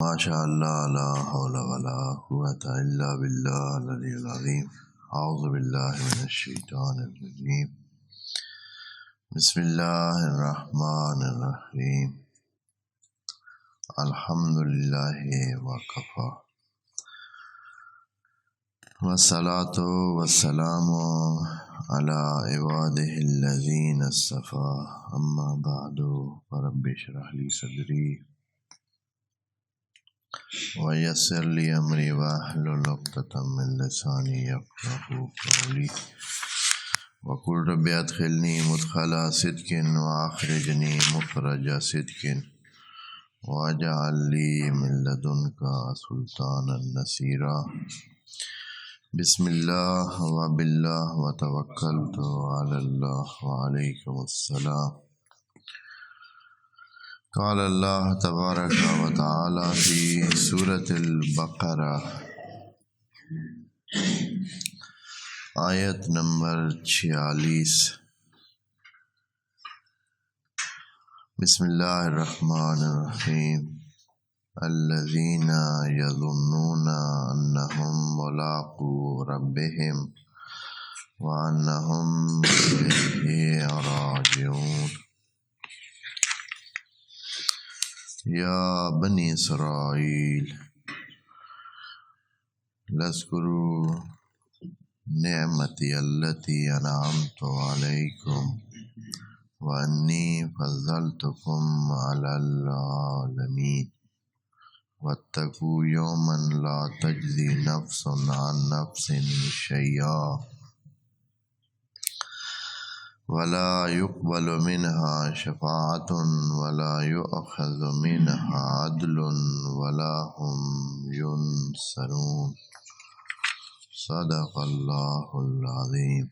ماشاء اللہ لا حول ولا قوۃ الا باللہ العلی العظیم اعوذ باللہ من الشیطان الرجیم بسم اللہ الرحمن الرحیم الحمد للہ وکفی والصلاۃ والسلام علی عبادہ الذین اصطفی اما بعد فرب اشرح لی صدری وَيَسِّرْ لِي أَمْرِي وَاحْلُلْ عُقْدَةً مِّن لِّسَانِي يَفْقَهُوا قَوْلِي وَقُلْ رَبِّ أَدْخِلْنِي مُدْخَلَ صِدْقٍ وَأَخْرِجْنِي مُخْرَجَ صِدْقٍ وَاجْعَل لِّي مِن لَّدُنكَ سُلْطَانًا نَّصِيرًا بسم اللہ وباللہ وتوکلت علی اللہ وعلیکم السلام۔ قال اللہ تبارک و تعالی فی سورۃ البقرہ آیت نمبر 46۔ بسم اللہ الرحمن الرحیم الذین یظنون انہم ملاقو ربہم وانہم الیہ راجعون۔ یا بنی اسرائیل اذکروا نعمتی التی انعمت علیکم وانی فضلتکم علی العالمین واتقوا یوما لا تجزی نفس عن نفس شیئا ولا يقبل منها شفاعة ولا يؤخذ منها عدل ولا هم ينصرون۔ صدق اللہ العظیم۔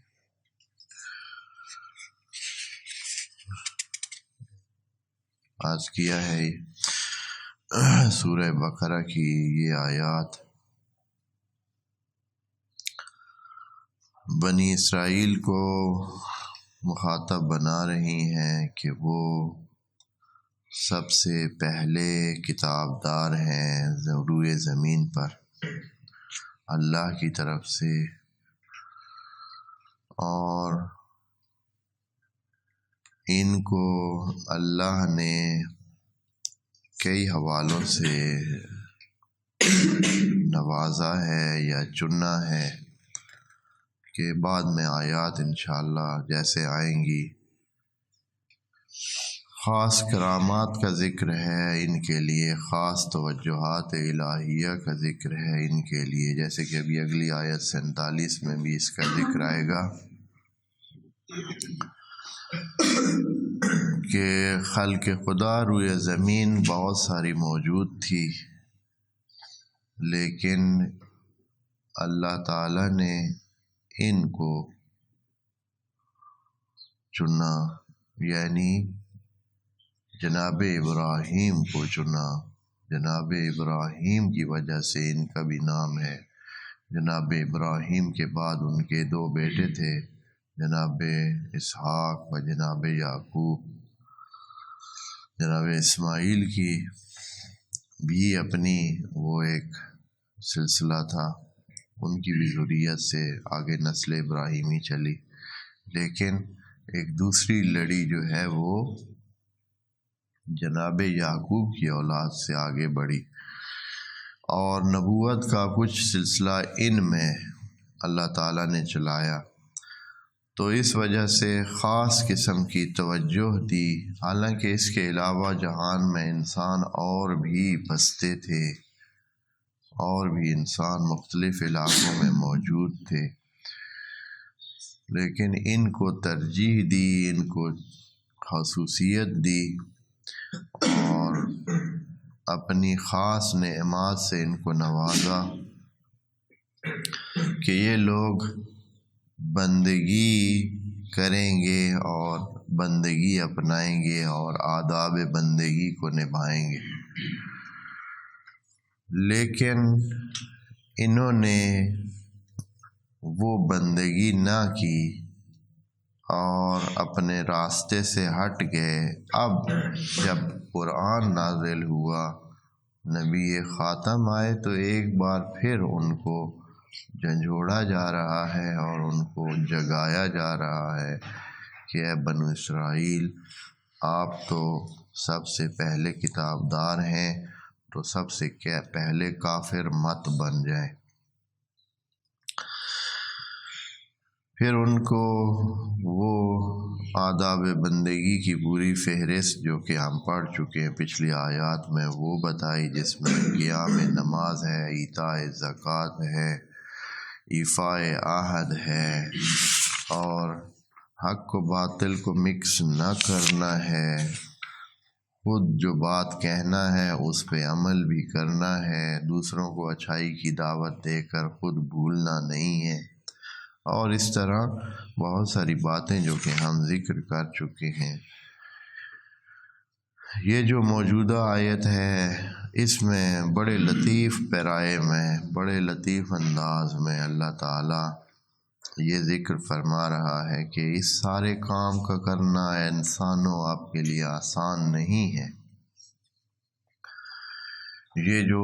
آج کیا ہے سورہ بقرہ کی یہ آیات بنی اسرائیل کو مخاطب بنا رہی ہیں کہ وہ سب سے پہلے کتاب دار ہیں روئے زمین پر اللہ کی طرف سے، اور ان کو اللہ نے کئی حوالوں سے نوازا ہے یا چنا ہے کہ بعد میں آیات انشاءاللہ جیسے آئیں گی خاص کرامات کا ذکر ہے ان کے لیے، خاص توجہات الہیہ کا ذکر ہے ان کے لیے، جیسے کہ ابھی اگلی آیت 47 میں بھی اس کا ذکر آئے گا کہ خلق خدا روئے زمین بہت ساری موجود تھی، لیکن اللہ تعالی نے ان کو چنا، یعنی جناب ابراہیم کو چنا۔ جناب ابراہیم کی وجہ سے ان کا بھی نام ہے۔ جناب ابراہیم کے بعد ان کے دو بیٹے تھے، جناب اسحاق و جناب یعقوب۔ جناب اسماعیل کی بھی اپنی وہ ایک سلسلہ تھا، ان کی بھی ذریت سے آگے نسل ابراہیمی چلی، لیکن ایک دوسری لڑی جو ہے وہ جناب یعقوب کی اولاد سے آگے بڑھی، اور نبوت کا کچھ سلسلہ ان میں اللہ تعالیٰ نے چلایا، تو اس وجہ سے خاص قسم کی توجہ دی۔ حالانکہ اس کے علاوہ جہان میں انسان اور بھی بستے تھے، اور بھی انسان مختلف علاقوں میں موجود تھے، لیکن ان کو ترجیح دی، ان کو خصوصیت دی، اور اپنی خاص نعمات سے ان کو نوازا کہ یہ لوگ بندگی کریں گے اور بندگی اپنائیں گے اور آداب بندگی کو نبھائیں گے، لیکن انہوں نے وہ بندگی نہ کی اور اپنے راستے سے ہٹ گئے۔ اب جب قرآن نازل ہوا نبی خاتم آئے تو ایک بار پھر ان کو جھنجھوڑا جا رہا ہے اور ان کو جگایا جا رہا ہے کہ اے بنو اسرائیل، آپ تو سب سے پہلے کتابدار ہیں، تو سب سے پہلے کافر مت بن جائیں۔ پھر ان کو وہ آداب بندگی کی پوری فہرست جو کہ ہم پڑھ چکے ہیں پچھلی آیات میں وہ بتائی، جس میں قیام نماز ہے، ایتاء زکوٰۃ ہے، ایفاء عہد ہے، اور حق و باطل کو مکس نہ کرنا ہے، خود جو بات کہنا ہے اس پہ عمل بھی کرنا ہے، دوسروں کو اچھائی کی دعوت دے کر خود بھولنا نہیں ہے، اور اس طرح بہت ساری باتیں جو کہ ہم ذکر کر چکے ہیں۔ یہ جو موجودہ آیت ہے اس میں بڑے لطیف پیرائے میں، بڑے لطیف انداز میں اللہ تعالیٰ یہ ذکر فرما رہا ہے کہ اس سارے کام کا کرنا انسانوں آپ کے لیے آسان نہیں ہے۔ یہ جو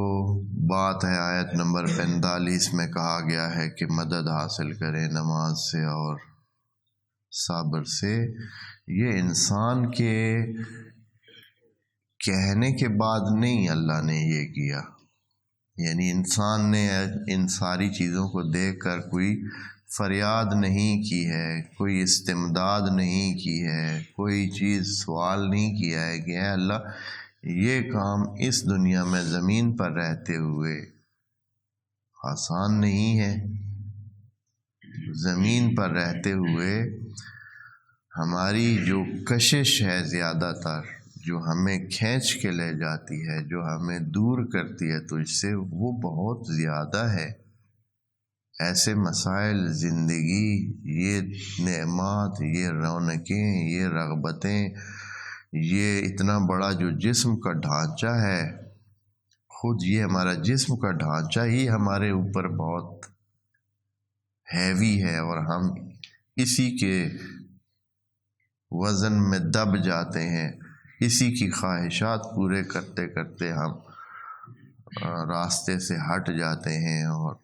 بات ہے آیت نمبر 45 میں کہا گیا ہے کہ مدد حاصل کریں نماز سے اور صبر سے، یہ انسان کے کہنے کے بعد نہیں اللہ نے یہ کیا، یعنی انسان نے ان ساری چیزوں کو دیکھ کر کوئی فریاد نہیں کی ہے، کوئی استمداد نہیں کی ہے، کوئی چیز سوال نہیں کیا ہے کہ اے اللہ یہ کام اس دنیا میں زمین پر رہتے ہوئے آسان نہیں ہے۔ زمین پر رہتے ہوئے ہماری جو کشش ہے زیادہ تر، جو ہمیں کھینچ کے لے جاتی ہے، جو ہمیں دور کرتی ہے تجھ سے، وہ بہت زیادہ ہے۔ ایسے مسائل، زندگی، یہ نعمات، یہ رونقیں، یہ رغبتیں، یہ اتنا بڑا جو جسم کا ڈھانچہ ہے، خود یہ ہمارا جسم کا ڈھانچہ ہی ہمارے اوپر بہت ہیوی ہے، اور ہم اسی کے وزن میں دب جاتے ہیں، اسی کی خواہشات پورے کرتے کرتے ہم راستے سے ہٹ جاتے ہیں اور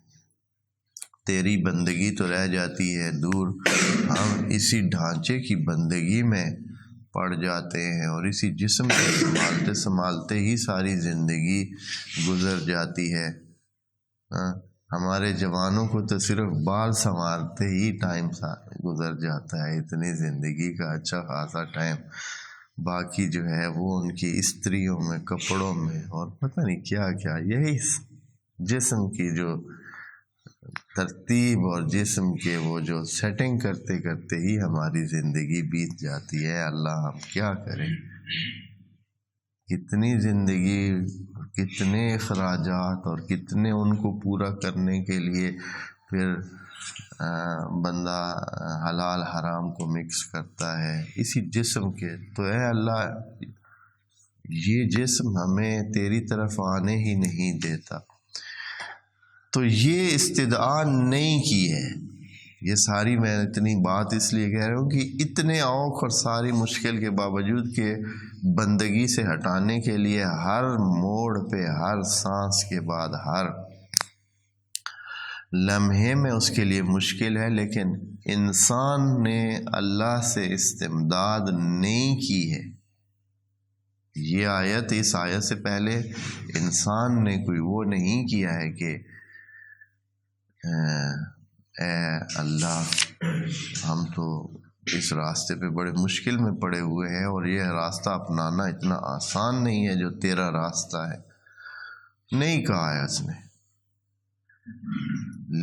تیری بندگی تو رہ جاتی ہے دور، ہم اسی ڈھانچے کی بندگی میں پڑ جاتے ہیں اور اسی جسم کو سنبھالتے سنبھالتے ہی ساری زندگی گزر جاتی ہے۔ ہمارے جوانوں کو تو صرف بال سنوارتے ہی ٹائم گزر جاتا ہے، اتنی زندگی کا اچھا خاصا ٹائم، باقی جو ہے وہ ان کی استریوں میں، کپڑوں میں، اور پتہ نہیں کیا کیا، یہی جسم کی جو ترتیب اور جسم کے وہ جو سیٹنگ کرتے کرتے ہی ہماری زندگی بیت جاتی ہے۔ اللہ ہم کیا کریں، کتنی زندگی، کتنے اخراجات، اور کتنے ان کو پورا کرنے کے لیے پھر بندہ حلال حرام کو مکس کرتا ہے اسی جسم کے۔ تو اے اللہ یہ جسم ہمیں تیری طرف آنے ہی نہیں دیتا، تو یہ استدعا نہیں کی ہے۔ یہ ساری میں اتنی بات اس لیے کہہ رہا ہوں کہ اتنے اوکھ اور ساری مشکل کے باوجود کہ بندگی سے ہٹانے کے لیے ہر موڑ پہ، ہر سانس کے بعد، ہر لمحے میں اس کے لیے مشکل ہے، لیکن انسان نے اللہ سے استمداد نہیں کی ہے۔ یہ آیت، اس آیت سے پہلے انسان نے کوئی وہ نہیں کیا ہے کہ اے اللہ ہم تو اس راستے پہ بڑے مشکل میں پڑے ہوئے ہیں اور یہ راستہ اپنانا اتنا آسان نہیں ہے جو تیرا راستہ ہے، نہیں کہا ہے اس نے۔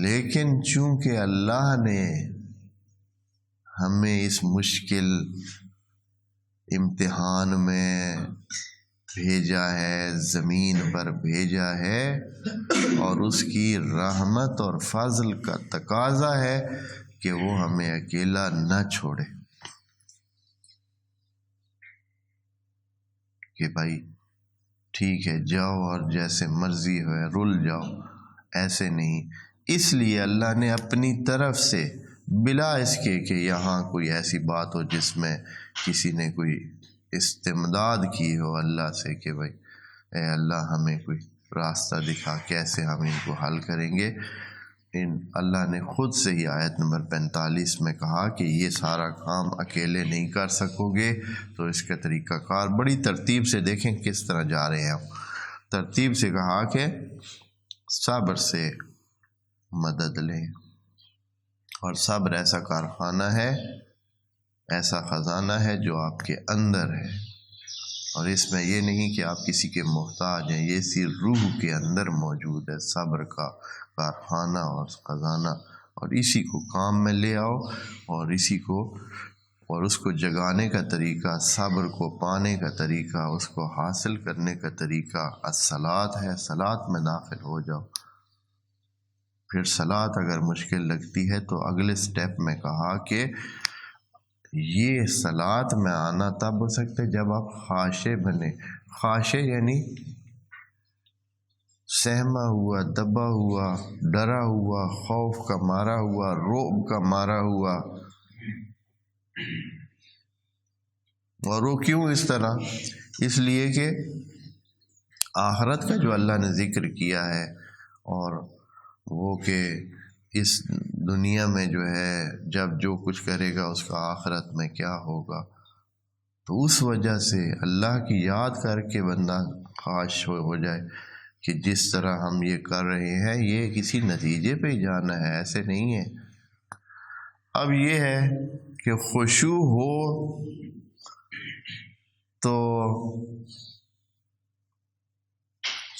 لیکن چونکہ اللہ نے ہمیں اس مشکل امتحان میں بھیجا ہے، زمین پر بھیجا ہے، اور اس کی رحمت اور فضل کا تقاضا ہے کہ وہ ہمیں اکیلا نہ چھوڑے، کہ بھائی ٹھیک ہے جاؤ اور جیسے مرضی ہے رل جاؤ، ایسے نہیں۔ اس لیے اللہ نے اپنی طرف سے، بلا اس کے کہ یہاں کوئی ایسی بات ہو جس میں کسی نے کوئی استمداد کی ہو اللہ سے کہ بھائی اے اللہ ہمیں کوئی راستہ دکھا، کیسے ہم ان کو حل کریں گے۔ اللہ نے خود سے ہی آیت نمبر 45 میں کہا کہ یہ سارا کام اکیلے نہیں کر سکو گے، تو اس کا طریقہ کار بڑی ترتیب سے دیکھیں کس طرح جا رہے ہیں۔ ترتیب سے کہا کہ صبر سے مدد لیں، اور صبر ایسا کارخانہ ہے، ایسا خزانہ ہے جو آپ کے اندر ہے، اور اس میں یہ نہیں کہ آپ کسی کے محتاج ہیں، یہ اسی روح کے اندر موجود ہے صبر کا کارخانہ اور خزانہ، اور اسی کو کام میں لے آؤ، اور اس کو جگانے کا طریقہ، صبر کو پانے کا طریقہ، اس کو حاصل کرنے کا طریقہ الصلاۃ ہے۔ صلاۃ میں داخل ہو جاؤ۔ پھر صلاۃ اگر مشکل لگتی ہے تو اگلے سٹیپ میں کہا کہ یہ صلاۃ میں آنا تب ہو سکتا ہے جب آپ خاشع بنے۔ خاشع یعنی سہما ہوا، دبا ہوا، ڈرا ہوا، خوف کا مارا ہوا، رعب کا مارا ہوا۔ اور وہ کیوں اس طرح؟ اس لیے کہ آخرت کا جو اللہ نے ذکر کیا ہے، اور وہ کہ اس دنیا میں جو ہے جب جو کچھ کرے گا اس کا آخرت میں کیا ہوگا، تو اس وجہ سے اللہ کی یاد کر کے بندہ خواہش ہو جائے کہ جس طرح ہم یہ کر رہے ہیں یہ کسی نتیجے پہ ہی جانا ہے، ایسے نہیں ہے۔ اب یہ ہے کہ خشوع ہو تو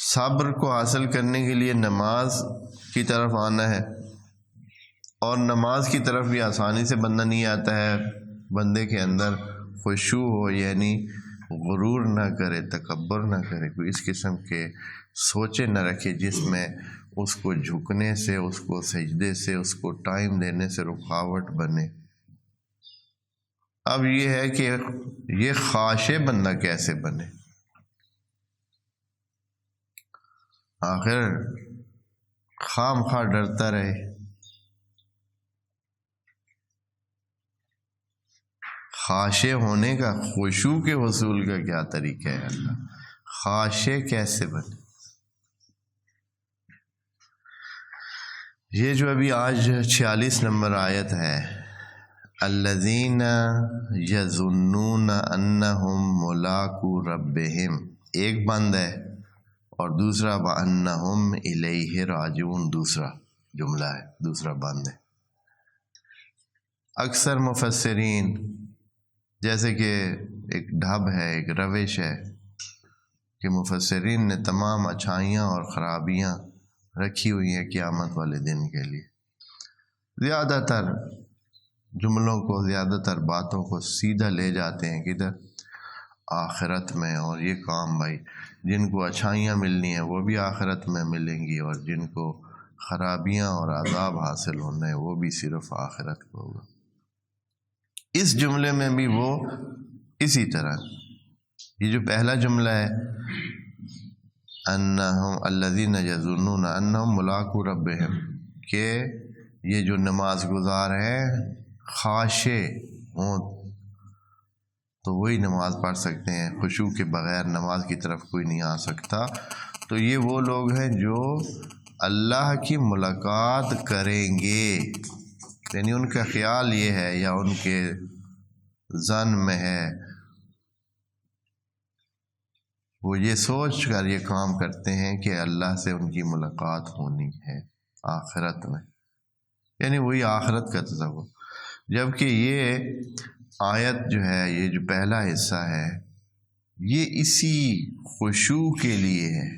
صبر کو حاصل کرنے کے لیے نماز کی طرف آنا ہے، اور نماز کی طرف بھی آسانی سے بندہ نہیں آتا ہے۔ بندے کے اندر خشوع ہو، یعنی غرور نہ کرے، تکبر نہ کرے، کوئی اس قسم کے سوچے نہ رکھے جس میں اس کو جھکنے سے، اس کو سجدے سے، اس کو ٹائم دینے سے رکاوٹ بنے۔ اب یہ ہے کہ یہ خاشع بندہ کیسے بنے؟ آخر خام خواہ ڈرتا رہے؟ خاشع ہونے کا، خشوع کے حصول کا کیا طریقہ ہے؟ اللہ خاشع کیسے بنے؟ یہ جو ابھی آج 46 نمبر آیت ہے، الذین یظنون انہم ملاقو ربہم، ایک بند ہے، اور دوسرا وانہم الیہ راجعون دوسرا جملہ ہے، دوسرا بند ہے۔ اکثر مفسرین، جیسے کہ ایک ڈھب ہے، ایک روش ہے کہ مفسرین نے تمام اچھائیاں اور خرابیاں رکھی ہوئی ہیں قیامت والے دن کے لیے، زیادہ تر جملوں کو، زیادہ تر باتوں کو سیدھا لے جاتے ہیں کدھر؟ آخرت میں۔ اور یہ کام بھائی جن کو اچھائیاں ملنی ہیں وہ بھی آخرت میں ملیں گی، اور جن کو خرابیاں اور عذاب حاصل ہونا ہے وہ بھی صرف آخرت کو ہوگا۔ اس جملے میں بھی وہ اسی طرح، یہ جو پہلا جملہ ہے انہم الذین یظنون انہم ملاقو ربہم، کہ یہ جو نماز گزار ہیں خاشع ہوں تو وہی نماز پڑھ سکتے ہیں، خشوع کے بغیر نماز کی طرف کوئی نہیں آ سکتا۔ تو یہ وہ لوگ ہیں جو اللہ کی ملاقات کریں گے، یعنی ان کا خیال یہ ہے یا ان کے ذہن میں ہے، وہ یہ سوچ کر یہ کام کرتے ہیں کہ اللہ سے ان کی ملاقات ہونی ہے آخرت میں، یعنی وہی آخرت کا تصور۔ جبکہ یہ آیت جو ہے، یہ جو پہلا حصہ ہے، یہ اسی خشوع کے لیے ہے۔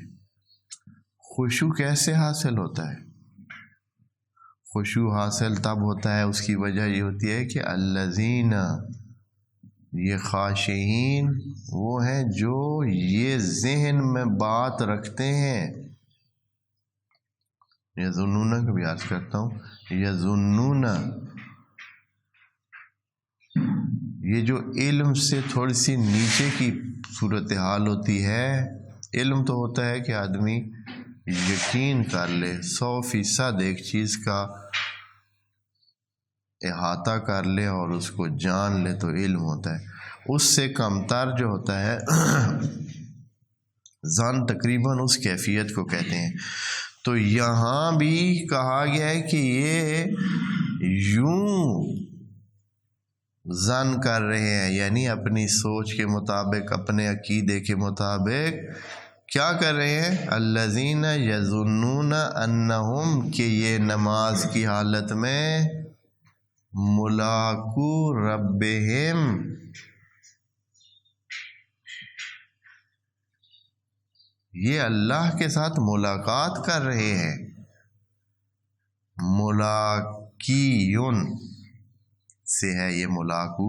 خشوع کیسے حاصل ہوتا ہے؟ خشوع حاصل تب ہوتا ہے، اس کی وجہ یہ ہوتی ہے کہ الذین، یہ خاشعین وہ ہیں جو یہ ذہن میں بات رکھتے ہیں۔ یظنون کا بھی عرض کرتا ہوں، یظنون، یہ جو علم سے تھوڑی سی نیچے کی صورتحال ہوتی ہے۔ علم تو ہوتا ہے کہ آدمی یقین کر لے، 100% ایک چیز کا احاطہ کر لے اور اس کو جان لے تو علم ہوتا ہے۔ اس سے کم تر جو ہوتا ہے ظن تقریباً اس کیفیت کو کہتے ہیں۔ تو یہاں بھی کہا گیا ہے کہ یہ یوں ظن کر رہے ہیں، یعنی اپنی سوچ کے مطابق، اپنے عقیدے کے مطابق کیا کر رہے ہیں؟ الذین یظنون انہم، کہ یہ نماز کی حالت میں ملاقو ربہم، یہ اللہ کے ساتھ ملاقات کر رہے ہیں۔ ملاقیون سے ہے یہ ملاقو،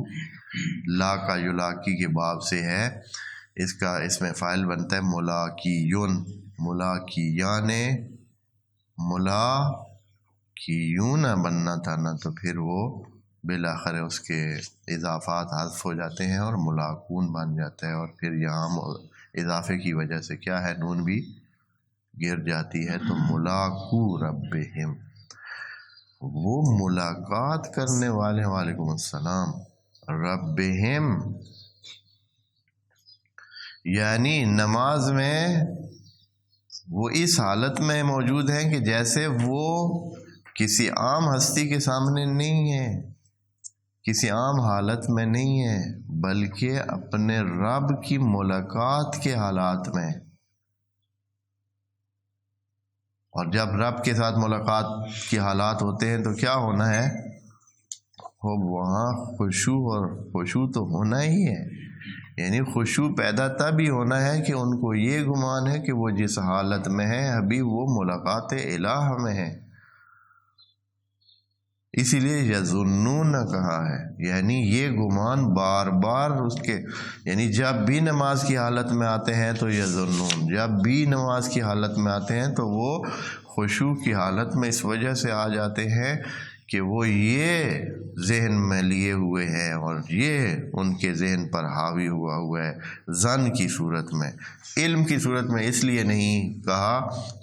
لا کا یلاقی کے باب سے ہے، اس میں فاعل بنتا ہے ملاقیون، ملاقیان، ملاقیون بننا تھا نا، تو پھر وہ بالآخر اس کے اضافات حذف ہو جاتے ہیں اور ملاقون بن جاتا ہے، اور پھر یہاں اضافے کی وجہ سے کیا ہے، نون بھی گر جاتی ہے، تو ملاقو ربہم، وہ ملاقات کرنے والے، وعلیکم السلام، ربہم، یعنی نماز میں وہ اس حالت میں موجود ہیں کہ جیسے وہ کسی عام ہستی کے سامنے نہیں ہے، کسی عام حالت میں نہیں ہے، بلکہ اپنے رب کی ملاقات کے حالات میں۔ اور جب رب کے ساتھ ملاقات کے حالات ہوتے ہیں تو کیا ہونا ہے؟ وہاں خشوع تو ہونا ہی ہے، یعنی خشوع پیدا تب ہی ہونا ہے کہ ان کو یہ گمان ہے کہ وہ جس حالت میں ہے ابھی وہ ملاقات الہ میں ہے، اسی لیے یظنون کہا ہے، یعنی یہ گمان بار بار اس کے، یعنی جب بھی نماز کی حالت میں آتے ہیں تو یظنون، جب بھی نماز کی حالت میں آتے ہیں تو وہ خشوع کی حالت میں اس وجہ سے آ جاتے ہیں کہ وہ یہ ذہن میں لیے ہوئے ہیں اور یہ ان کے ذہن پر حاوی ہوا ہے، ظن کی صورت میں۔ علم کی صورت میں اس لیے نہیں کہا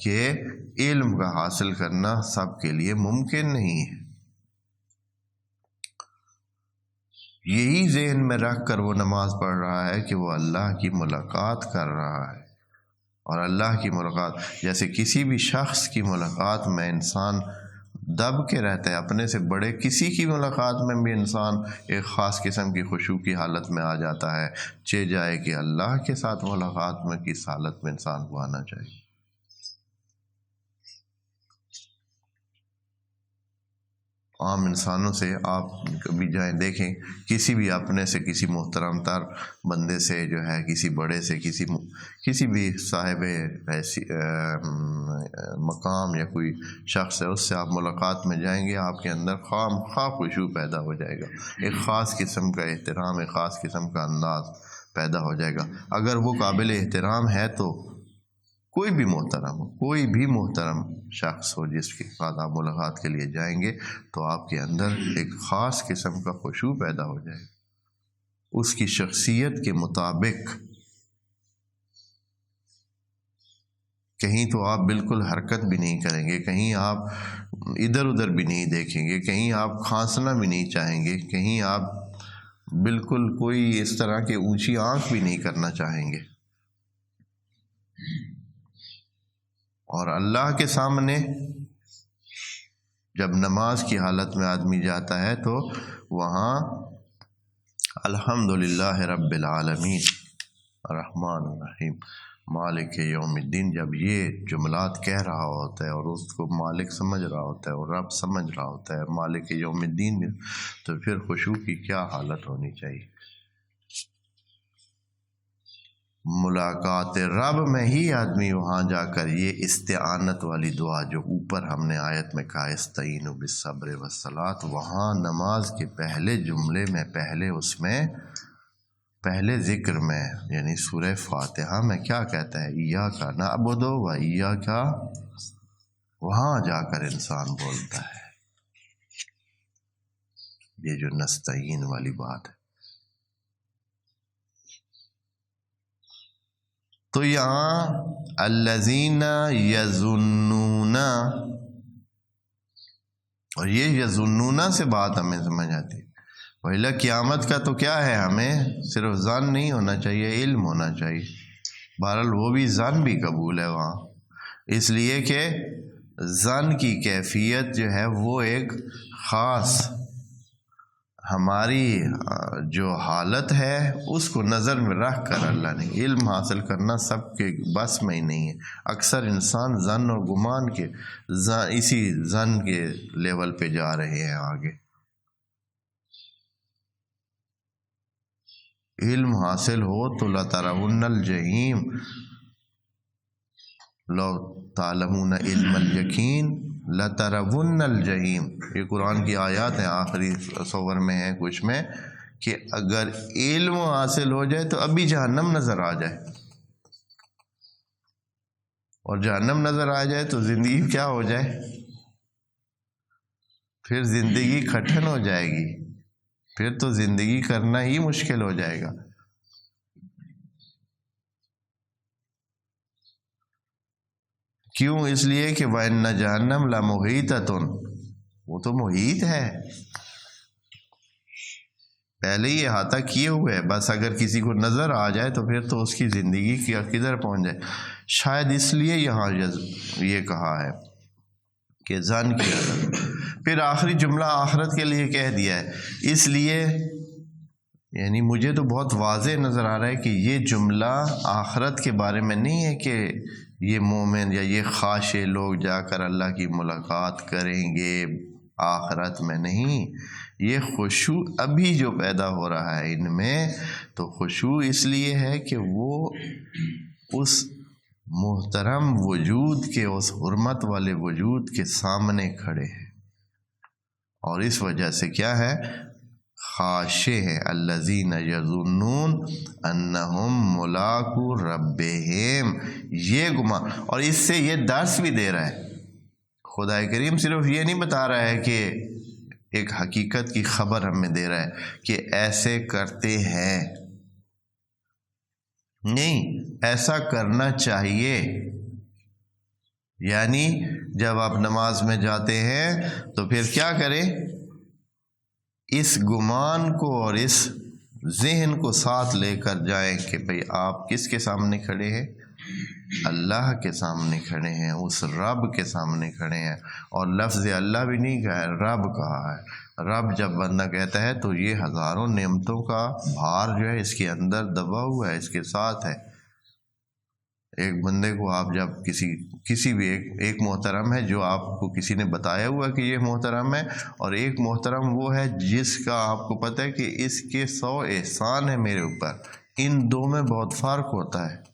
کہ علم کا حاصل کرنا سب کے لیے ممکن نہیں ہے، یہی ذہن میں رکھ کر وہ نماز پڑھ رہا ہے کہ وہ اللہ کی ملاقات کر رہا ہے، اور اللہ کی ملاقات جیسے کسی بھی شخص کی ملاقات میں انسان دب کے رہتا ہے، اپنے سے بڑے کسی کی ملاقات میں بھی انسان ایک خاص قسم کی خشوع کی حالت میں آ جاتا ہے، چہ جائے کہ اللہ کے ساتھ ملاقات میں کس حالت میں انسان کو آنا چاہیے۔ عام انسانوں سے آپ کبھی جائیں دیکھیں، کسی بھی اپنے سے کسی محترم تر بندے سے جو ہے، کسی بڑے سے، کسی بھی صاحب ایسی مقام یا کوئی شخص ہے، اس سے آپ ملاقات میں جائیں گے، آپ کے اندر خواہ خشوع پیدا ہو جائے گا، ایک خاص قسم کا احترام، ایک خاص قسم کا انداز پیدا ہو جائے گا۔ اگر وہ قابل احترام ہے تو کوئی بھی محترم ہو، کوئی بھی محترم شخص ہو جس کے ساتھ آپ ملاقات کے لیے جائیں گے، تو آپ کے اندر ایک خاص قسم کا خشوع پیدا ہو جائے گا، اس کی شخصیت کے مطابق۔ کہیں تو آپ بالکل حرکت بھی نہیں کریں گے، کہیں آپ ادھر ادھر بھی نہیں دیکھیں گے، کہیں آپ کھانسنا بھی نہیں چاہیں گے، کہیں آپ بالکل کوئی اس طرح کے اونچی آنکھ بھی نہیں کرنا چاہیں گے۔ اور اللہ کے سامنے جب نماز کی حالت میں آدمی جاتا ہے تو وہاں الحمدللہ رب العالمین الرحمن الرحیم مالک یوم الدین، جب یہ جملات کہہ رہا ہوتا ہے اور اس کو مالک سمجھ رہا ہوتا ہے اور رب سمجھ رہا ہوتا ہے، مالک یوم الدین، تو پھر خشوع کی کیا حالت ہونی چاہیے۔ ملاقات رب میں ہی آدمی وہاں جا کر یہ استعانت والی دعا جو اوپر ہم نے آیت میں کہا استعینوا بالصبر والصلاۃ، وہاں نماز کے پہلے جملے میں، پہلے ذکر میں، یعنی سورہ فاتحہ میں کیا کہتا ہے؟ ایاک نعبد و ایاک، وہاں جا کر انسان بولتا ہے یہ جو نستعین والی بات ہے۔ تو یہاں الذین یظنون، اور یہ یظنون سے بات ہمیں سمجھ آتی ہے۔ پہلا قیامت کا تو کیا ہے، ہمیں صرف ظن نہیں ہونا چاہیے، علم ہونا چاہیے۔ بہرحال وہ بھی ظن بھی قبول ہے وہاں، اس لیے کہ ظن کی کیفیت جو ہے وہ ایک خاص ہماری جو حالت ہے اس کو نظر میں رکھ کر اللہ نے علم حاصل کرنا سب کے بس میں ہی نہیں ہے۔ اکثر انسان ظن اور گمان کے اسی ظن کے لیول پہ جا رہے ہیں آگے۔ علم حاصل ہو تو لَتَرَوُنَّ الْجَحِيمَ لو تعلمون علم الیقین لَتَرَوُنَّ الْجَحِيمَ، یہ قرآن کی آیات ہیں، آخری سور میں ہیں کچھ میں، کہ اگر علم حاصل ہو جائے تو ابھی جہنم نظر آ جائے، اور جہنم نظر آ جائے تو زندگی کیا ہو جائے، پھر زندگی کٹھن ہو جائے گی، پھر تو زندگی کرنا ہی مشکل ہو جائے گا۔ کیوں؟ اس لیے کہ وَإِنَّ جَهَنَّمَ لَمُحِيطَةٌ، وہ تو محیط ہے، پہلے ہی احاطہ کیے ہوئے ہے، بس اگر کسی کو نظر آ جائے تو پھر تو اس کی زندگی کدھر پہنچ جائے۔ شاید اس لیے یہاں یہ کہا ہے کہ ظن کی حالت۔ پھر آخری جملہ آخرت کے لیے کہہ دیا ہے، اس لیے یعنی مجھے تو بہت واضح نظر آ رہا ہے کہ یہ جملہ آخرت کے بارے میں نہیں ہے کہ یہ مومن یا یہ خاشع لوگ جا کر اللہ کی ملاقات کریں گے آخرت میں، نہیں، یہ خشوع ابھی جو پیدا ہو رہا ہے ان میں، تو خشوع اس لیے ہے کہ وہ اس محترم وجود کے، اس حرمت والے وجود کے سامنے کھڑے ہیں، اور اس وجہ سے کیا ہے، خاشع ہیں، الذین یظنون انہم ملاقو ربہم، یہ گمان، اور اس سے یہ درس بھی دے رہا ہے۔ خدا کریم صرف یہ نہیں بتا رہا ہے کہ ایک حقیقت کی خبر ہمیں دے رہا ہے کہ ایسے کرتے ہیں، نہیں، ایسا کرنا چاہیے۔ یعنی جب آپ نماز میں جاتے ہیں تو پھر کیا کریں، اس گمان کو اور اس ذہن کو ساتھ لے کر جائیں کہ بھئی آپ کس کے سامنے کھڑے ہیں، اللہ کے سامنے کھڑے ہیں، اس رب کے سامنے کھڑے ہیں، اور لفظ اللہ بھی نہیں کہا ہے، رب کہا ہے۔ رب جب بندہ کہتا ہے تو یہ ہزاروں نعمتوں کا بھار جو ہے اس کے اندر دبا ہوا ہے، اس کے ساتھ ہے۔ ایک بندے کو آپ جب کسی بھی ایک محترم ہے جو آپ کو کسی نے بتایا ہوا کہ یہ محترم ہے، اور ایک محترم وہ ہے جس کا آپ کو پتہ ہے کہ اس کے 100 احسان ہے میرے اوپر، ان دو میں بہت فرق ہوتا ہے۔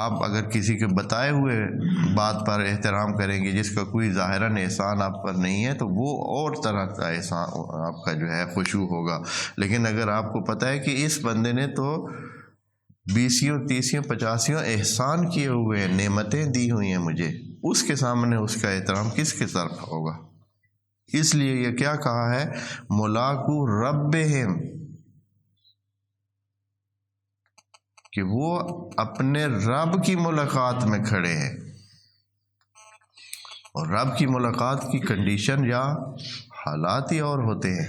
آپ اگر کسی کے بتائے ہوئے بات پر احترام کریں گے جس کا کوئی ظاہراً احسان آپ پر نہیں ہے تو وہ اور طرح کا احسان آپ کا جو ہے خشوع ہوگا۔ لیکن اگر آپ کو پتہ ہے کہ اس بندے نے تو 20 30 50 احسان کیے ہوئے ہیں، نعمتیں دی ہوئی ہیں مجھے، اس کے سامنے اس کا احترام کس کے طرف ہوگا؟ اس لیے یہ کیا کہا ہے، ملاقو ربہم، کہ وہ اپنے رب کی ملاقات میں کھڑے ہیں۔ اور رب کی ملاقات کی کنڈیشن یا حالات ہی اور ہوتے ہیں۔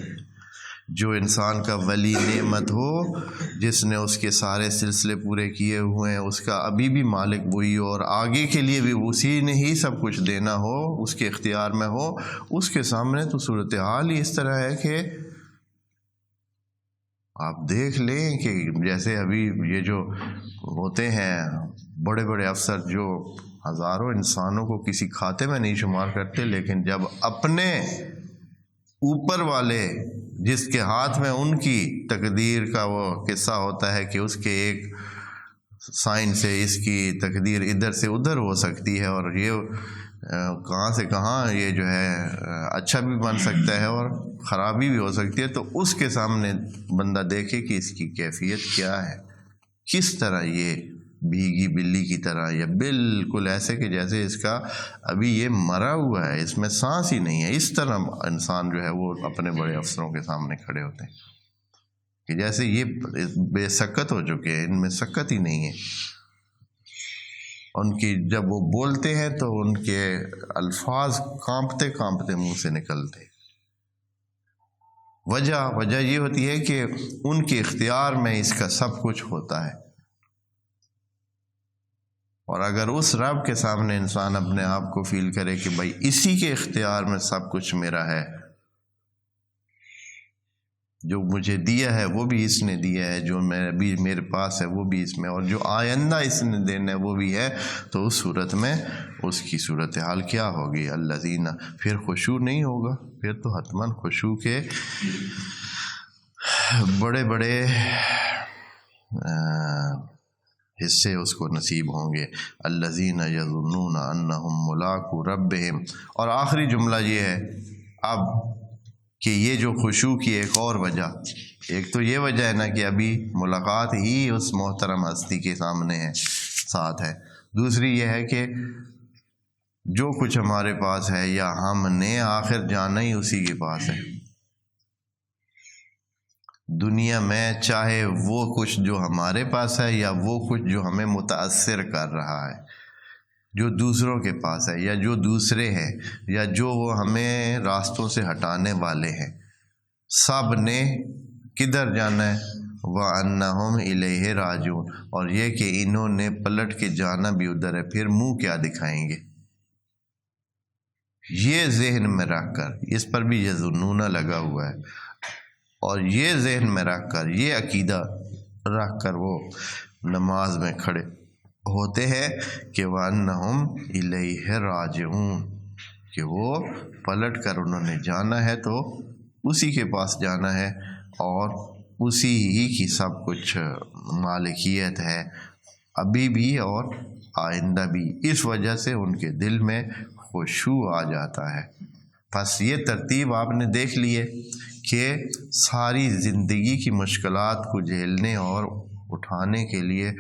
جو انسان کا ولی نعمت ہو، جس نے اس کے سارے سلسلے پورے کیے ہوئے ہیں، اس کا ابھی بھی مالک وہی ہو اور آگے کے لیے بھی اسی نے ہی سب کچھ دینا ہو، اس کے اختیار میں ہو، اس کے سامنے تو صورتحال ہی اس طرح ہے کہ آپ دیکھ لیں کہ جیسے ابھی یہ جو ہوتے ہیں بڑے بڑے افسر جو ہزاروں انسانوں کو کسی کھاتے میں نہیں شمار کرتے، لیکن جب اپنے اوپر والے جس کے ہاتھ میں ان کی تقدیر کا وہ قصہ ہوتا ہے کہ اس کے ایک سائن سے اس کی تقدیر ادھر سے ادھر ہو سکتی ہے، اور یہ کہاں سے کہاں یہ جو ہے اچھا بھی بن سکتا ہے اور خرابی بھی ہو سکتی ہے، تو اس کے سامنے بندہ دیکھے کہ اس کی کیفیت کیا ہے، کس طرح یہ بھیگی بلی کی طرح، یا بالکل ایسے کہ جیسے اس کا ابھی یہ مرا ہوا ہے، اس میں سانس ہی نہیں ہے، اس طرح انسان جو ہے وہ اپنے بڑے افسروں کے سامنے کھڑے ہوتے ہیں کہ جیسے یہ بے سکت ہو چکے ہیں، ان میں سکت ہی نہیں ہے۔ ان کی جب وہ بولتے ہیں تو ان کے الفاظ کانپتے کانپتے منہ سے نکلتے۔ وجہ یہ ہوتی ہے کہ ان کے اختیار میں اس کا سب کچھ ہوتا ہے، اور اگر اس رب کے سامنے انسان اپنے آپ کو فیل کرے کہ بھائی اسی کے اختیار میں سب کچھ میرا ہے، جو مجھے دیا ہے وہ بھی اس نے دیا ہے، جو میرے پاس ہے وہ بھی اس میں، اور جو آئندہ اس نے دینا ہے وہ بھی ہے، تو اس صورت میں اس کی صورتحال کیا ہوگی؟ الذین، پھر خشوع نہیں ہوگا، پھر تو حتماً خشوع کے بڑے بڑے حصے اس کو نصیب ہوں گے۔ الذین یظنون انہم ملاقو ربہم، اور آخری جملہ یہ ہے اب کہ یہ جو خشوع کی ایک اور وجہ، ایک تو یہ وجہ ہے نا کہ ابھی ملاقات ہی اس محترم ہستی کے سامنے ہے، ساتھ ہے، دوسری یہ ہے کہ جو کچھ ہمارے پاس ہے یا ہم نے آخر جانا ہی اسی کے پاس ہے۔ دنیا میں چاہے وہ کچھ جو ہمارے پاس ہے یا وہ کچھ جو ہمیں متاثر کر رہا ہے، جو دوسروں کے پاس ہے یا جو دوسرے ہیں یا جو وہ ہمیں راستوں سے ہٹانے والے ہیں، سب نے کدھر جانا ہے؟ وَأَنَّهُمْ إِلَيْهِ رَاجِعُونَ، اور یہ کہ انہوں نے پلٹ کے جانا بھی ادھر ہے، پھر منہ کیا دکھائیں گے؟ یہ ذہن میں رکھ کر، اس پر بھی یظنون لگا ہوا ہے، اور یہ ذہن میں رکھ کر، یہ عقیدہ رکھ کر وہ نماز میں کھڑے ہوتے ہیں کہ وَأَنَّهُمْ إِلَيْهِ رَاجِعُونَ، کہ وہ پلٹ کر انہوں نے جانا ہے تو اسی کے پاس جانا ہے، اور اسی ہی کی سب کچھ مالکیت ہے، ابھی بھی اور آئندہ بھی۔ اس وجہ سے ان کے دل میں خشوع آ جاتا ہے۔ بس یہ ترتیب آپ نے دیکھ لی ہے کہ ساری زندگی کی مشکلات کو جھیلنے اور اٹھانے کے لیے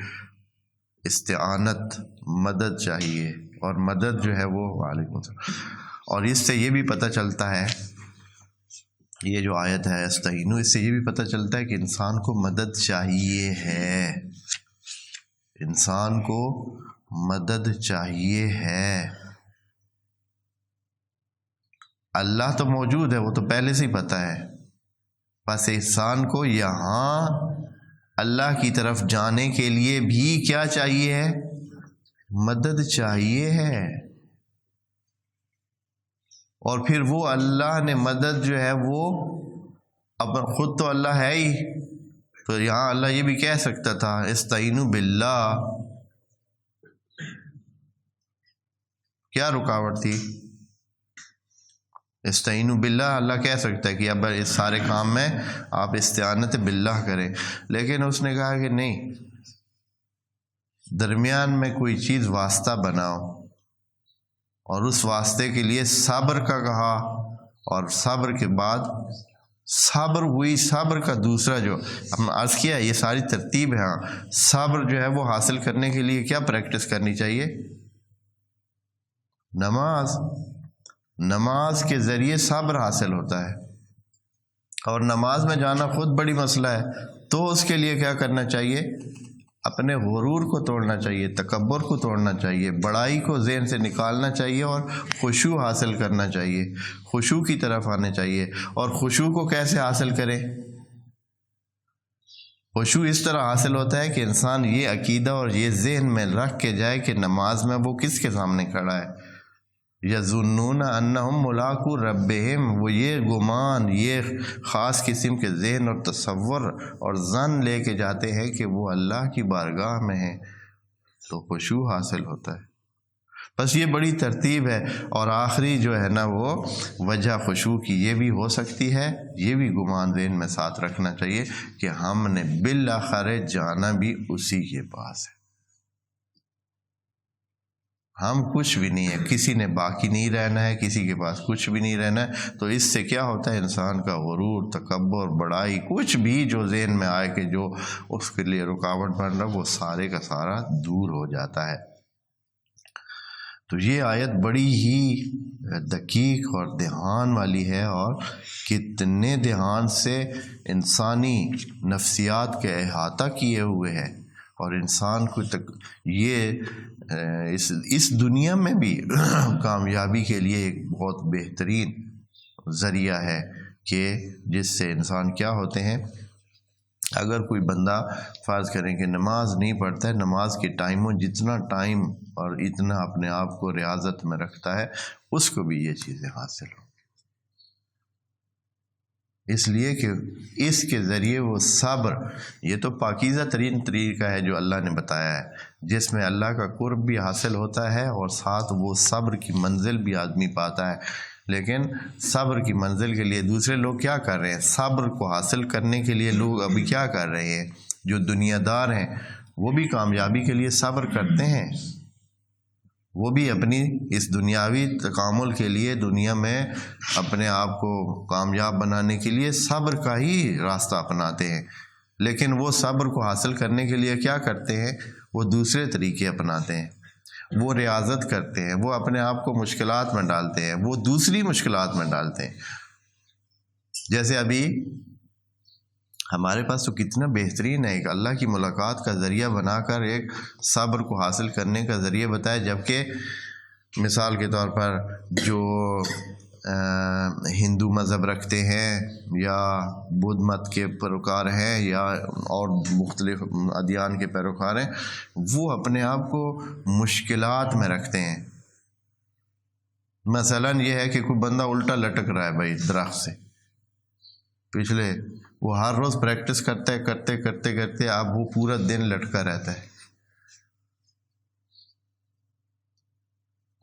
استعانت، مدد چاہیے، اور مدد جو ہے وہ وعلیکم السلام، اور اس سے یہ بھی پتہ چلتا ہے، یہ جو آیت ہے استعینوا، اس سے یہ بھی پتہ چلتا ہے کہ انسان کو مدد چاہیے ہے، انسان کو مدد چاہیے ہے۔ اللہ تو موجود ہے، وہ تو پہلے سے ہی پتہ ہے، بس انسان کو یہاں اللہ کی طرف جانے کے لیے بھی کیا چاہیے ہے؟ مدد چاہیے ہے۔ اور پھر وہ اللہ نے مدد جو ہے وہ اب خود تو اللہ ہے ہی، تو یہاں اللہ یہ بھی کہہ سکتا تھا استعینوا باللہ، کیا رکاوٹ تھی؟ استعینوا باللہ اللہ کہہ سکتا ہے کہ اب اس سارے کام میں آپ استعانت باللہ کریں، لیکن اس نے کہا کہ نہیں، درمیان میں کوئی چیز واسطہ بناؤ، اور اس واسطے کے لیے صبر کا کہا، اور صبر کے بعد صبر ہوئی، صبر کا دوسرا جو ہم عرض کیا یہ ساری ترتیب ہے، ہاں صبر جو ہے وہ حاصل کرنے کے لیے کیا پریکٹس کرنی چاہیے؟ نماز، نماز کے ذریعے صبر حاصل ہوتا ہے، اور نماز میں جانا خود بڑی مسئلہ ہے، تو اس کے لیے کیا کرنا چاہیے؟ اپنے غرور کو توڑنا چاہیے، تکبر کو توڑنا چاہیے، بڑائی کو ذہن سے نکالنا چاہیے، اور خشوع حاصل کرنا چاہیے، خشوع کی طرف آنے چاہیے۔ اور خشوع کو کیسے حاصل کریں؟ خشوع اس طرح حاصل ہوتا ہے کہ انسان یہ عقیدہ اور یہ ذہن میں رکھ کے جائے کہ نماز میں وہ کس کے سامنے کھڑا ہے؟ یظنون انہم ملاقو ربہم، وہ یہ گمان، یہ خاص قسم کے ذہن اور تصور اور ظن لے کے جاتے ہیں کہ وہ اللہ کی بارگاہ میں ہیں، تو خشوع حاصل ہوتا ہے۔ بس یہ بڑی ترتیب ہے، اور آخری جو ہے نا وہ وجہ خشوع کی یہ بھی ہو سکتی ہے، یہ بھی گمان ذہن میں ساتھ رکھنا چاہیے کہ ہم نے بالآخر جانا بھی اسی کے پاس ہے، ہم کچھ بھی نہیں ہے، کسی نے باقی نہیں رہنا ہے، کسی کے پاس کچھ بھی نہیں رہنا ہے۔ تو اس سے کیا ہوتا ہے؟ انسان کا غرور، تکبر، بڑائی، کچھ بھی جو ذہن میں آئے کہ جو اس کے لیے رکاوٹ بن رہا، وہ سارے کا سارا دور ہو جاتا ہے۔ تو یہ آیت بڑی ہی دقیق اور دھیان والی ہے، اور کتنے دھیان سے انسانی نفسیات کے احاطہ کیے ہوئے ہے، اور انسان کو یہ اس دنیا میں بھی کامیابی کے لیے ایک بہت بہترین ذریعہ ہے کہ جس سے انسان کیا ہوتے ہیں، اگر کوئی بندہ فرض کریں کہ نماز نہیں پڑھتا ہے، نماز کے ٹائموں جتنا ٹائم اور اتنا اپنے آپ کو ریاضت میں رکھتا ہے، اس کو بھی یہ چیزیں حاصل ہوں، اس لیے کہ اس کے ذریعے وہ صبر، یہ تو پاکیزہ ترین طریقہ ہے جو اللہ نے بتایا ہے، جس میں اللہ کا قرب بھی حاصل ہوتا ہے اور ساتھ وہ صبر کی منزل بھی آدمی پاتا ہے۔ لیکن صبر کی منزل کے لیے دوسرے لوگ کیا کر رہے ہیں؟ صبر کو حاصل کرنے کے لیے لوگ ابھی کیا کر رہے ہیں؟ جو دنیا دار ہیں وہ بھی کامیابی کے لیے صبر کرتے ہیں، وہ بھی اپنی اس دنیاوی تکامل کے لیے، دنیا میں اپنے آپ کو کامیاب بنانے کے لیے صبر کا ہی راستہ اپناتے ہیں، لیکن وہ صبر کو حاصل کرنے کے لیے کیا کرتے ہیں؟ وہ دوسرے طریقے اپناتے ہیں، وہ ریاضت کرتے ہیں، وہ اپنے آپ کو مشکلات میں ڈالتے ہیں، وہ دوسری مشکلات میں ڈالتے ہیں۔ جیسے ابھی ہمارے پاس تو کتنا بہترین ہے، ایک اللہ کی ملاقات کا ذریعہ بنا کر ایک صبر کو حاصل کرنے کا ذریعہ بتایا، جبکہ مثال کے طور پر جو ہندو مذہب رکھتے ہیں یا بدھ مت کے پیروکار ہیں یا اور مختلف ادیان کے پیروکار ہیں، وہ اپنے آپ کو مشکلات میں رکھتے ہیں۔ مثلاً یہ ہے کہ کوئی بندہ الٹا لٹک رہا ہے بھائی درخت سے، پچھلے وہ ہر روز پریکٹس کرتے کرتے اب وہ پورا دن لٹکا رہتا ہے۔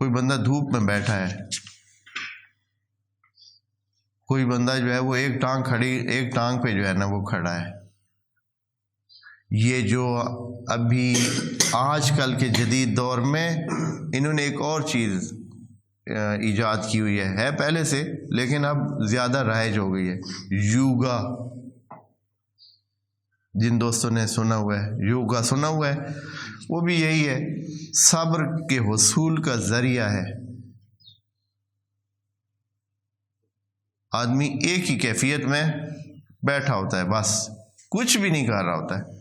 کوئی بندہ دھوپ میں بیٹھا ہے، کوئی بندہ جو ہے وہ ایک ٹانگ پہ جو ہے نا وہ کھڑا ہے۔ یہ جو ابھی آج کل کے جدید دور میں انہوں نے ایک اور چیز ایجاد کی ہوئی ہے پہلے سے، لیکن اب زیادہ رائج ہو گئی ہے، یوگا۔ جن دوستوں نے سنا ہوا ہے یوگا سنا ہوا ہے، وہ بھی یہی ہے، صبر کے حصول کا ذریعہ ہے۔ آدمی ایک ہی کیفیت میں بیٹھا ہوتا ہے، بس کچھ بھی نہیں کر رہا ہوتا ہے،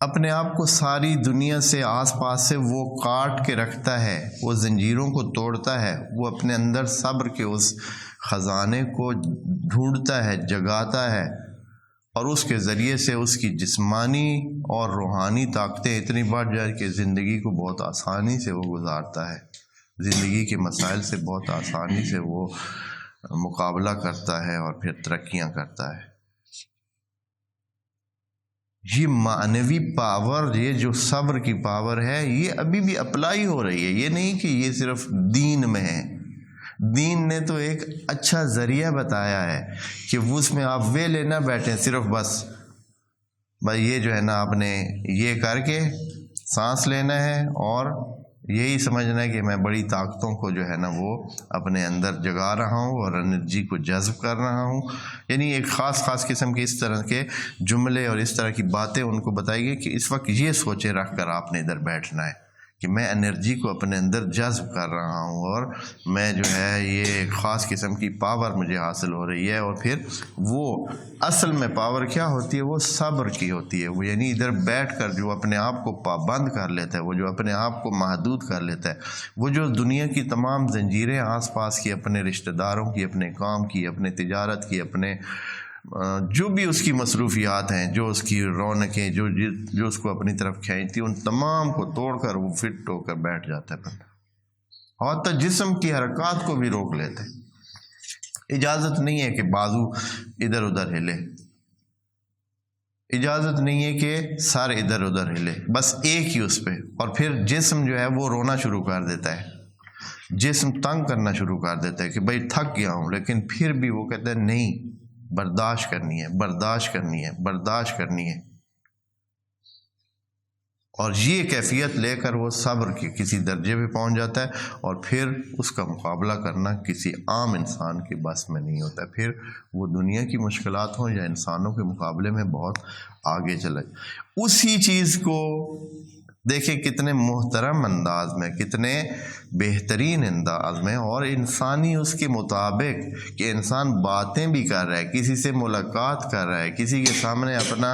اپنے آپ کو ساری دنیا سے آس پاس سے وہ کاٹ کے رکھتا ہے، وہ زنجیروں کو توڑتا ہے، وہ اپنے اندر صبر کے اس خزانے کو ڈھونڈتا ہے، جگاتا ہے، اور اس کے ذریعے سے اس کی جسمانی اور روحانی طاقتیں اتنی بڑھ جائیں کہ زندگی کو بہت آسانی سے وہ گزارتا ہے، زندگی کے مسائل سے بہت آسانی سے وہ مقابلہ کرتا ہے اور پھر ترقیاں کرتا ہے۔ یہ معنوی پاور، یہ جو صبر کی پاور ہے، یہ ابھی بھی اپلائی ہو رہی ہے، یہ نہیں کہ یہ صرف دین میں ہے۔ دین نے تو ایک اچھا ذریعہ بتایا ہے کہ اس میں آپ ویلے نہ بیٹھیں، صرف بس بھائی یہ جو ہے نا آپ نے یہ کر کے سانس لینا ہے اور یہی سمجھنا ہے کہ میں بڑی طاقتوں کو جو ہے نا وہ اپنے اندر جگا رہا ہوں اور انرجی کو جذب کر رہا ہوں، یعنی ایک خاص قسم کے اس طرح کے جملے اور اس طرح کی باتیں ان کو بتائی گئی کہ اس وقت یہ سوچے رکھ کر آپ نے ادھر بیٹھنا ہے کہ میں انرجی کو اپنے اندر جذب کر رہا ہوں اور میں جو ہے یہ ایک خاص قسم کی پاور مجھے حاصل ہو رہی ہے۔ اور پھر وہ اصل میں پاور کیا ہوتی ہے؟ وہ صبر کی ہوتی ہے، وہ یعنی ادھر بیٹھ کر جو اپنے آپ کو پابند کر لیتا ہے، وہ جو اپنے آپ کو محدود کر لیتا ہے، وہ جو دنیا کی تمام زنجیریں آس پاس کی، اپنے رشتہ داروں کی، اپنے کام کی، اپنے تجارت کی، اپنے جو بھی اس کی مصروفیات ہیں، جو اس کی رونقیں جو اس کو اپنی طرف کھینچتی، ان تمام کو توڑ کر وہ فٹ ہو کر بیٹھ جاتا ہے بندہ، اور تو جسم کی حرکات کو بھی روک لیتے ہیں۔ اجازت نہیں ہے کہ بازو ادھر ادھر ہلے، اجازت نہیں ہے کہ سر ادھر ادھر ہلے، بس ایک ہی اس پہ، اور پھر جسم جو ہے وہ رونا شروع کر دیتا ہے، جسم تنگ کرنا شروع کر دیتا ہے کہ بھائی تھک گیا ہوں، لیکن پھر بھی وہ کہتا ہے نہیں، برداشت کرنی ہے، برداشت کرنی ہے، برداشت کرنی ہے، اور یہ کیفیت لے کر وہ صبر کے کسی درجے پہ پہنچ جاتا ہے، اور پھر اس کا مقابلہ کرنا کسی عام انسان کے بس میں نہیں ہوتا، پھر وہ دنیا کی مشکلات ہوں یا انسانوں کے مقابلے میں بہت آگے چلا جائے۔ اسی چیز کو دیکھیں کتنے محترم انداز میں، کتنے بہترین انداز میں، اور انسانی اس کے مطابق کہ انسان باتیں بھی کر رہا ہے، کسی سے ملاقات کر رہا ہے، کسی کے سامنے اپنا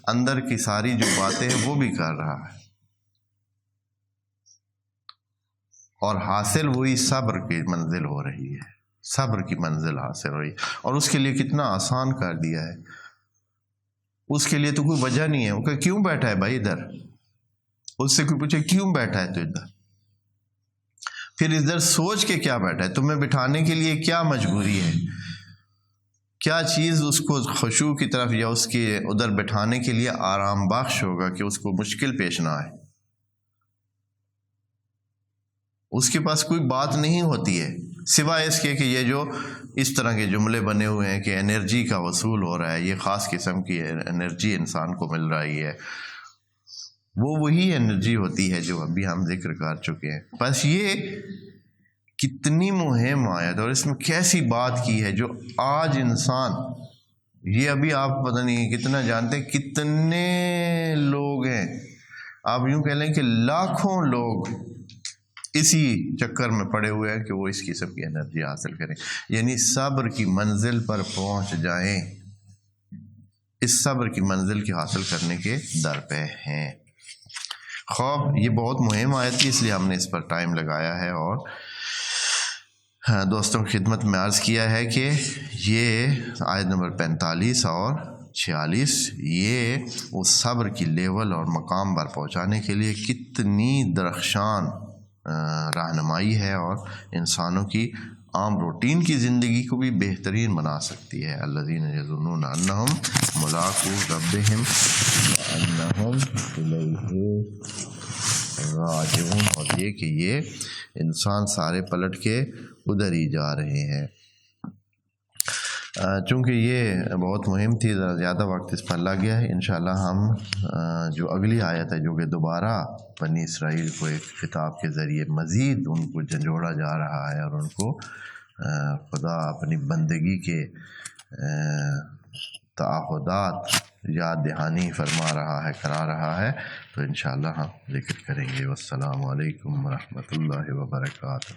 اندر کی ساری جو باتیں ہیں وہ بھی کر رہا ہے، اور حاصل وہی صبر کی منزل ہو رہی ہے، صبر کی منزل حاصل ہوئی، اور اس کے لیے کتنا آسان کر دیا ہے. اس کے لیے تو کوئی وجہ نہیں ہے، وہ کہ کیوں بیٹھا ہے بھائی ادھر، اس سے کوئی پوچھے کیوں بیٹھا ہے تو ادھر، پھر ادھر سوچ کے کیا بیٹھا ہے، تمہیں بٹھانے کے لیے کیا مجبوری ہے، کیا چیز اس کو خشوع کی طرف یا اس کے ادھر بٹھانے کے لیے آرام بخش ہوگا کہ اس کو مشکل پیش نہ آئے. اس کے پاس کوئی بات نہیں ہوتی ہے سوائے اس کے کہ یہ جو اس طرح کے جملے بنے ہوئے ہیں کہ انرجی کا وصول ہو رہا ہے، یہ خاص قسم کی انرجی انسان کو مل رہی ہے، وہ وہی انرجی ہوتی ہے جو ابھی ہم ذکر کر چکے ہیں. بس یہ کتنی مہم آیت، اور اس میں کیسی بات کی ہے جو آج انسان، یہ ابھی آپ پتہ نہیں کتنا جانتے ہیں، کتنے لوگ ہیں، آپ یوں کہہ لیں کہ لاکھوں لوگ اسی چکر میں پڑے ہوئے ہیں کہ وہ اس قسم کی انرجی حاصل کریں، یعنی صبر کی منزل پر پہنچ جائیں، اس صبر کی منزل کی حاصل کرنے کے در پہ ہیں. خواب یہ بہت مہم آیت تھی، اس لیے ہم نے اس پر ٹائم لگایا ہے، اور دوستوں کی خدمت میں عرض کیا ہے کہ یہ آیت نمبر 45 اور 46 یہ اس صبر کی لیول اور مقام پر پہنچانے کے لیے کتنی درخشان رہنمائی ہے، اور انسانوں کی عام روٹین کی زندگی کو بھی بہترین بنا سکتی ہے. الذین یظنون انہم ملاقو ربہم وانہم الیہ راجعون، اور یہ کہ یہ انسان سارے پلٹ کے ادھر ہی جا رہے ہیں. چونکہ یہ بہت مہم تھی، ذرا زیادہ وقت اس پر لگ گیا ہے. انشاءاللہ ہم جو اگلی آیت ہے جو کہ دوبارہ بنی اسرائیل کو ایک خطاب کے ذریعے مزید ان کو جھنجھوڑا جا رہا ہے اور ان کو خدا اپنی بندگی کے تعہدات یاد دہانی فرما رہا ہے، کرا رہا ہے، تو انشاءاللہ ہم ذکر کریں گے. والسلام علیکم ورحمۃ اللہ وبرکاتہ.